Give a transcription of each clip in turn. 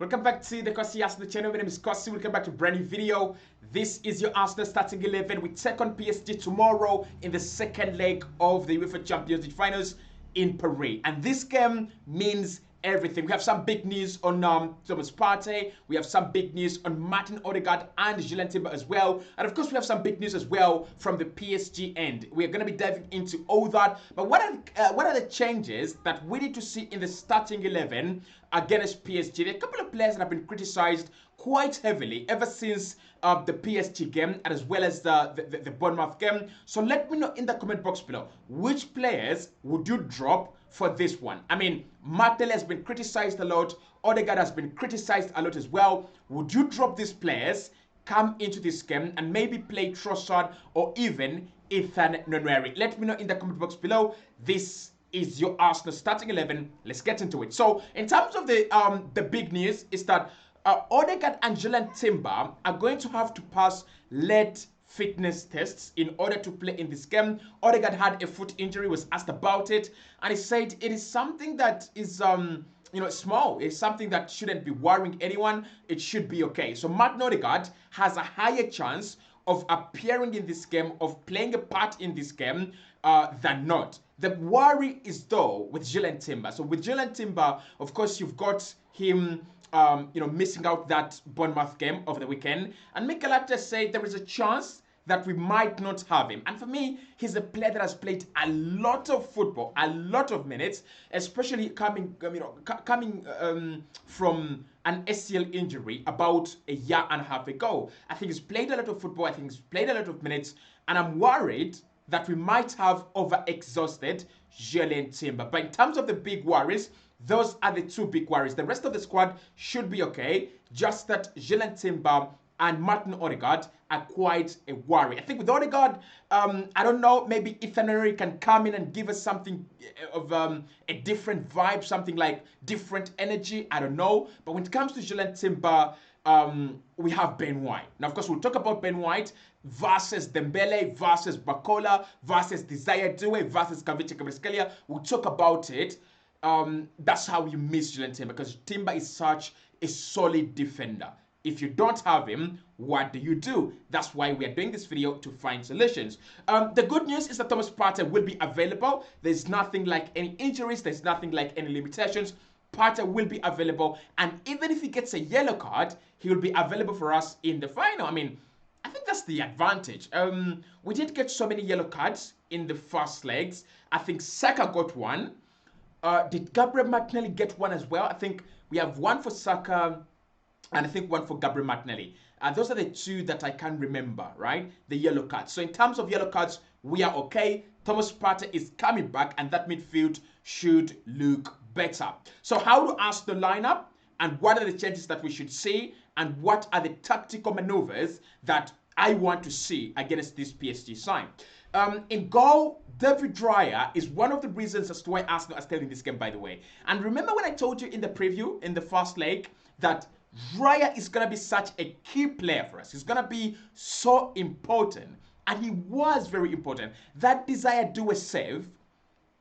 Welcome back to the Kosi Arsenal channel. My name is Kosi. Welcome back to a brand new video. This is your Arsenal starting 11. We take on PSG tomorrow in the second leg of the UEFA Champions League finals in Paris. And this game means everything. We have some big news on Thomas Partey. We have some big news on Martin Odegaard and Julian Timber as well. And of course, we have some big news as well from the PSG end. We are going to be diving into all that. But what are the changes that we need to see in the starting 11 against PSG? There are a couple of players that have been criticized quite heavily ever since the PSG game, and as well as the Bournemouth game. So let me know in the comment box below, which players would you drop for this one? I mean, Martinelli has been criticized a lot. Odegaard has been criticized a lot as well. Would you drop these players, come into this game, and maybe play Trossard or even Ethan Nwaneri? Let me know in the comment box below. This is your Arsenal starting 11. Let's get into it. So in terms of the big news is that Odegaard and Julian Timber are going to have to pass lead fitness tests in order to play in this game. Odegaard had a foot injury, was asked about it, and he said it is something that is small. It's something that shouldn't be worrying anyone. It should be okay. So Martin Odegaard has a higher chance of appearing in this game, of playing a part in this game than not. The worry is though with Julian Timber. So with Julian Timber, of course, you've got him missing out that Bournemouth game over the weekend. And Mikel Arteta said there is a chance that we might not have him. And for me, he's a player that has played a lot of football, a lot of minutes, especially coming from an ACL injury about a year and a half ago. I think he's played a lot of football. I think he's played a lot of minutes. And I'm worried that we might have over-exhausted Julian Timber. But in terms of the big worries, those are the two big worries. The rest of the squad should be okay. Just that Julian Timber and Martin Odegaard are quite a worry. I think with Odegaard, I don't know, maybe Ethan Nwaneri can come in and give us something of a different vibe, something like different energy. I don't know. But when it comes to Julian Timber, we have Ben White. Now, of course, we'll talk about Ben White versus Dembele, versus Bakola, versus Desire Doué, versus Kavicha Kvaratskhelia. We'll talk about it. That's how you miss Julian Timber, because Timber is such a solid defender. If you don't have him, what do you do? That's why we are doing this video, to find solutions. The good news is that Thomas Partey will be available. There's nothing like any injuries. There's nothing like any limitations. Partey will be available, and even if he gets a yellow card, he will be available for us in the final. I mean, I think that's the advantage. We didn't get so many yellow cards in the first legs. I think Saka got one. Did Gabriel Martinelli get one as well? I think we have one for Saka and I think one for Gabriel Martinelli. Those are the two that I can remember, right? The yellow cards. So in terms of yellow cards, we are okay. Thomas Partey is coming back, and that midfield should look better. So how to ask the lineup, and what are the changes that we should see, and what are the tactical maneuvers that I want to see against this PSG side? In goal, David Raya is one of the reasons as to why Arsenal are still in this game, by the way. And remember when I told you in the preview, in the first leg, that Raya is going to be such a key player for us. He's going to be so important. And he was very important. That Desire Doué save,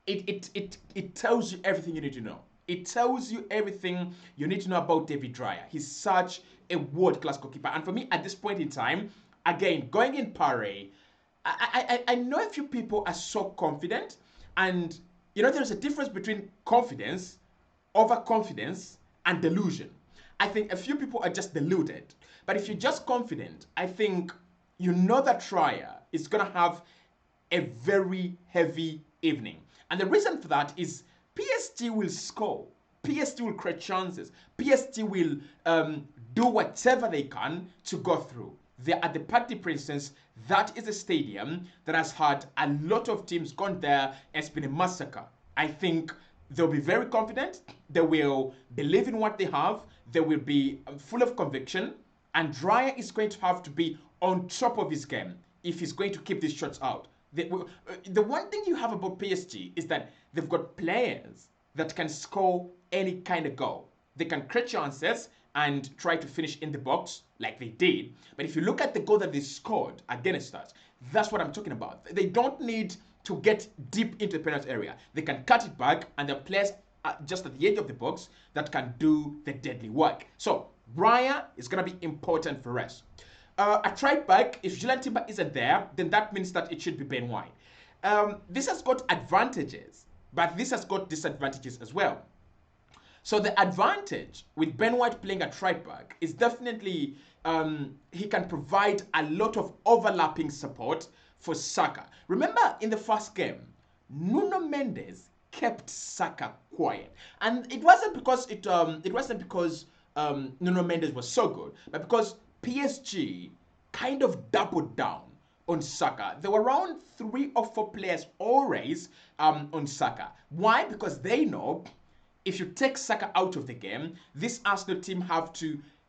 it tells you everything you need to know. It tells you everything you need to know about David Raya. He's such a world-class goalkeeper. And for me, at this point in time, again, going in Paris, I know a few people are so confident. And, there's a difference between confidence, overconfidence, and delusion. I think a few people are just deluded. But if you're just confident, I think you know that Raya is going to have a very heavy evening. And the reason for that is PSG will score. PSG will create chances. PSG will do whatever they can to go through. They're at the Partey, for instance. That is a stadium that has had a lot of teams gone there. It's been a massacre. I think they'll be very confident. They will believe in what they have. They will be full of conviction. And Raya is going to have to be on top of his game if he's going to keep these shots out. The one thing you have about PSG is that they've got players that can score any kind of goal. They can create chances and try to finish in the box like they did. But if you look at the goal that they scored against us, that's what I'm talking about. They don't need to get deep into the penalty area. They can cut it back, and the players just at the edge of the box that can do the deadly work. So Raya is going to be important for us. At right back, if Julian Timber isn't there, then that means that it should be Ben White. This has got advantages, but this has got disadvantages as well. So the advantage with Ben White playing at right back is definitely he can provide a lot of overlapping support for Saka. Remember in the first game, Nuno Mendes kept Saka quiet, and it wasn't because Nuno Mendes was so good, but because PSG kind of doubled down on Saka. There were around 3 or 4 players always on Saka. Why? Because they know if you take Saka out of the game, this Arsenal team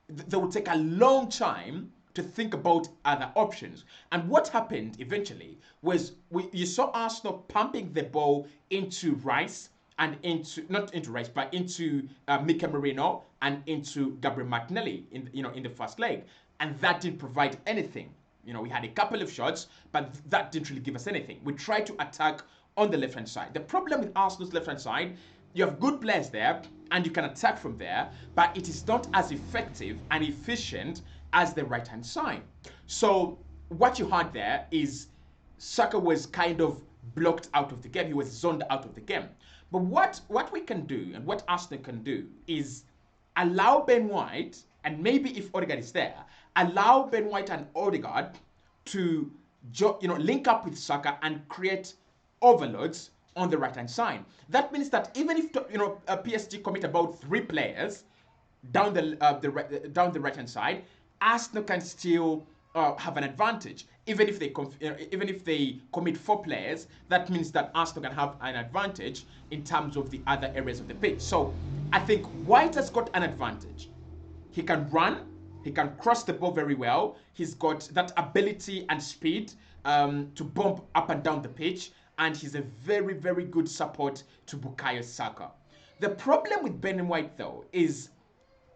they will take a long time to think about other options. And what happened eventually was you saw Arsenal pumping the ball into Rice and not into Rice, but into Mikel Merino and into Gabriel Martinelli in the first leg, and that didn't provide anything. We had a couple of shots, but that didn't really give us anything. We tried to attack on the left-hand side. The problem with Arsenal's left-hand side, you have good players there, and you can attack from there, but it is not as effective and efficient as the right-hand side. So what you had there is Saka was kind of blocked out of the game. He was zoned out of the game. But what we can do and what Arsenal can do is allow Ben White, and maybe if Odegaard is there, allow Ben White and Odegaard to link up with Saka and create overloads on the right-hand side. That means that even if PSG commit about 3 players down the right-hand side, Arsenal can still have an advantage. Even if they commit 4 players, that means that Arsenal can have an advantage in terms of the other areas of the pitch. So I think White has got an advantage. He can run, he can cross the ball very well. He's got that ability and speed to bump up and down the pitch, and he's a very, very good support to Bukayo Saka. The problem with Ben White, though, is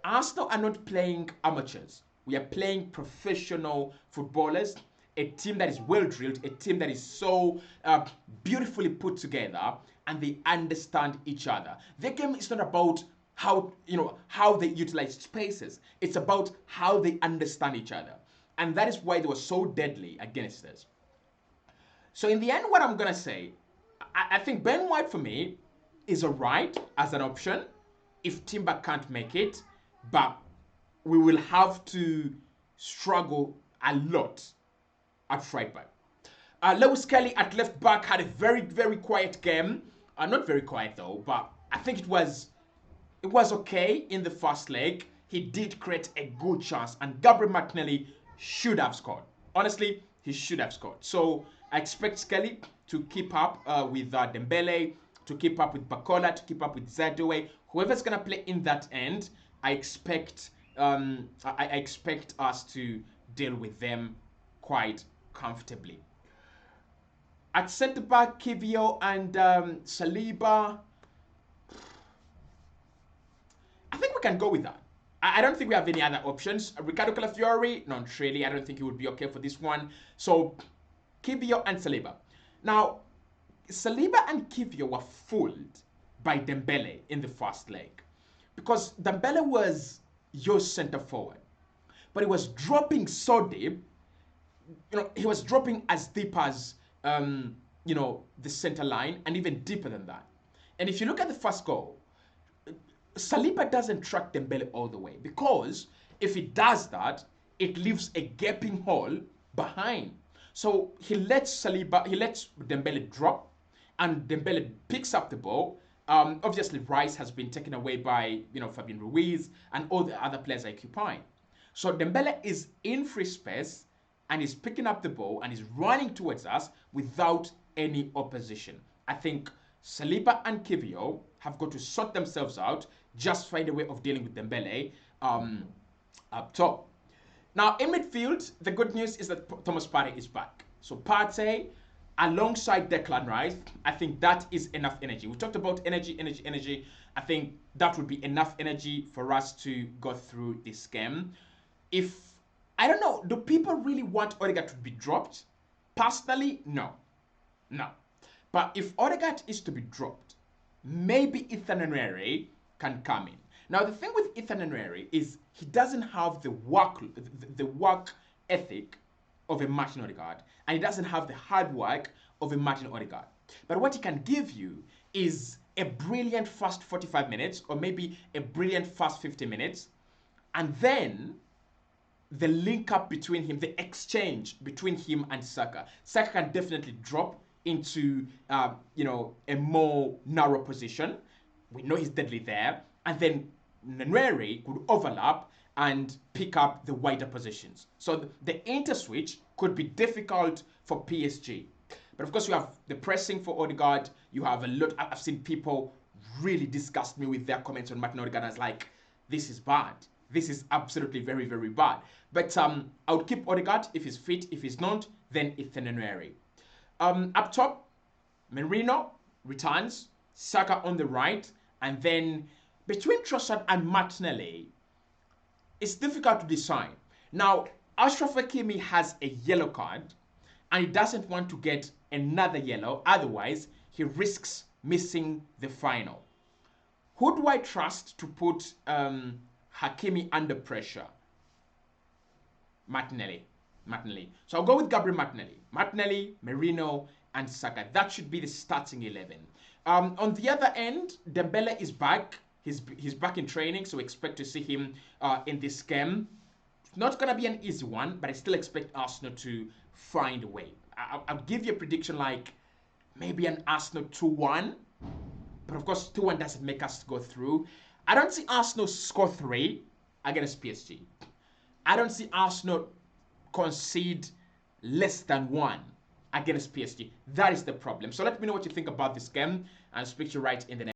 Arsenal are not playing amateurs. We are playing professional footballers, a team that is well drilled, a team that is so beautifully put together, and they understand each other. Their game is not about how they utilize spaces. It's about how they understand each other, and that is why they were so deadly against us. So in the end, what I'm gonna say, I think Ben White for me is alright as an option if Timber can't make it, but we will have to struggle a lot at right back. Lewis Kelly at left back had a very, very quiet game. Not very quiet though, but I think it was okay in the first leg. He did create a good chance, and Gabriel Martinelli should have scored. Honestly, he should have scored. So I expect Skelly to keep up with Dembele, to keep up with Bakola, to keep up with Zadue. Whoever's gonna play in that end, I expect us to deal with them quite comfortably. At centre back, Kivio and Saliba, I think we can go with that. I don't think we have any other options. Ricardo Calafiori, not really. I don't think he would be okay for this one. So Kivio and Saliba. Now, Saliba and Kivio were fooled by Dembele in the first leg, because Dembele was your centre forward, but he was dropping so deep. He was dropping as deep as the center line, and even deeper than that. And if you look at the first goal, Saliba doesn't track Dembele all the way, because if he does that, it leaves a gaping hole behind. So he lets Dembele drop, and Dembele picks up the ball. Obviously, Rice has been taken away by Fabian Ruiz and all the other players occupying. So Dembele is in free space and is picking up the ball and is running towards us without any opposition. I think Saliba and Kivio have got to sort themselves out, just find a way of dealing with Dembele up top. Now, in midfield, the good news is that Thomas Partey is back. So Partey, alongside Declan Rice, I think that is enough energy. We talked about energy. I think that would be enough energy for us to go through this game. I don't know, do people really want Odegaard to be dropped? Personally, no. But if Odegaard is to be dropped, maybe Ethan Nwaneri can come in. Now, the thing with Ethan Nwaneri is he doesn't have the work ethic of a Martin Odegaard, and he doesn't have the hard work of a Martin Odegaard. But what he can give you is a brilliant first 45 minutes, or maybe a brilliant first 50 minutes, and then the link up between him, the exchange between him and Saka. Saka can definitely drop into a more narrow position. We know he's deadly there, and then Nwaneri could overlap and pick up the wider positions. So the interswitch could be difficult for PSG. But of course, you have the pressing for Odegaard. You have a lot. I've seen people really disgust me with their comments on Martin Odegaard as like, this is bad. This is absolutely very, very bad. But I would keep Odegaard if he's fit. If he's not, then Ethan Nwaneri. Up top, Merino returns, Saka on the right, and then between Trossard and Martinelli, it's difficult to decide. Now, Achraf Hakimi has a yellow card, and he doesn't want to get another yellow, otherwise he risks missing the final. Who do I trust to put Hakimi under pressure? Martinelli. So I'll go with Gabriel Martinelli. Martinelli, Merino, and Saka. That should be the starting 11. On the other end, Dembele is back. He's back in training, so expect to see him in this game. It's not going to be an easy one, but I still expect Arsenal to find a way. I'll give you a prediction like maybe an Arsenal 2-1. But of course, 2-1 doesn't make us go through. I don't see Arsenal score 3 against PSG. I don't see Arsenal concede less than 1 against PSG. That is the problem. So let me know what you think about this game, and speak to you right in the next.